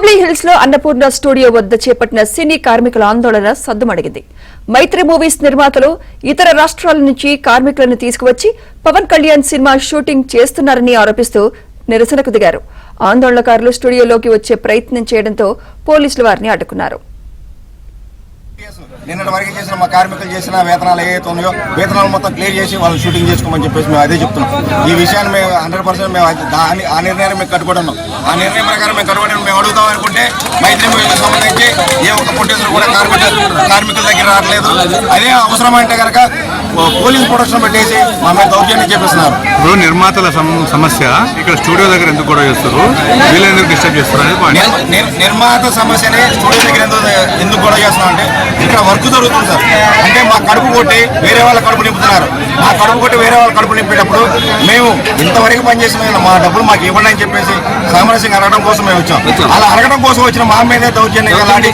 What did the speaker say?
Jubilee hills లో Annapurna studio వద్ద చేపట్టిన సినీ కార్మికుల ఆందోళన సద్దుమణిగింది. మైత్రి మూవీస్ నిర్మాతలు ఇతర రాష్ట్రాల నుంచి కార్మికులను తీసుకువచ్చి పవన్ కళ్యాణ్ సినిమా షూటింగ్ చేస్తున్నారని ఆరోపిస్తూ నిరసనకు దిగారు. ఆందోళనకారులు స్టూడియోలోకి వచ్చే ప్రయత్నం చేయడంతో పోలీసులు వారిని అడ్డుకున్నారు. నిన్నటి వరకు చేసిన మా కార్మికులు చేసిన వేతనాలు ఏవైతే ఉన్నాయో వేతనాలు మొత్తం క్లియర్ చేసి వాళ్ళు షూటింగ్ చేసుకోమని చెప్పేసి మేము అదే చెప్తున్నాం. ఈ విషయాన్ని మేము 100% మేము ఆ నిర్ణయాన్ని మేము కట్టుబడి ఉన్నాం. ఆ నిర్ణయం ప్రకారం మేము కట్టుబడి మేము అడుగుతాం అనుకుంటే మైత్రి మూవీకి సంబంధించి ఏ ఒక్క ప్రొడ్యూసర్ కూడా కార్మికుల దగ్గర రావట్లేదు. అదే అవసరం అంటే కనుక పోలీస్ ప్రొటెక్షన్ పెట్టేసి మా మీద దౌర్జన్యం చేపిస్తున్నారు. ఇప్పుడు నిర్మాతల సమస్య ఇక్కడ స్టూడియో దగ్గర ఎందుకు కూడా చేస్తారు, వీళ్ళు ఎందుకు డిస్టర్బ్ చేస్తారు? నిర్మాత సమస్యని స్టూడియో దగ్గర ఎందుకు కూడా చేస్తున్నాం అంటే ఇక్కడ వర్క్ జరుగుతుంది సార్. అంటే మా కడుపు కొట్టి వేరే వాళ్ళ కడుపు నింపుతున్నారు. మా కడుపు కొట్టి వేరే వాళ్ళ కడుపు నింపేటప్పుడు మేము ఇంతవరకు పనిచేసిన మా డబ్బులు మాకు ఇవ్వండి అని చెప్పేసి సామరస్యంగా అడగడం కోసం మేము వచ్చాం. అలా అడగడం కోసం వచ్చిన మా మీదే దౌర్జన్యంగా లాఠీ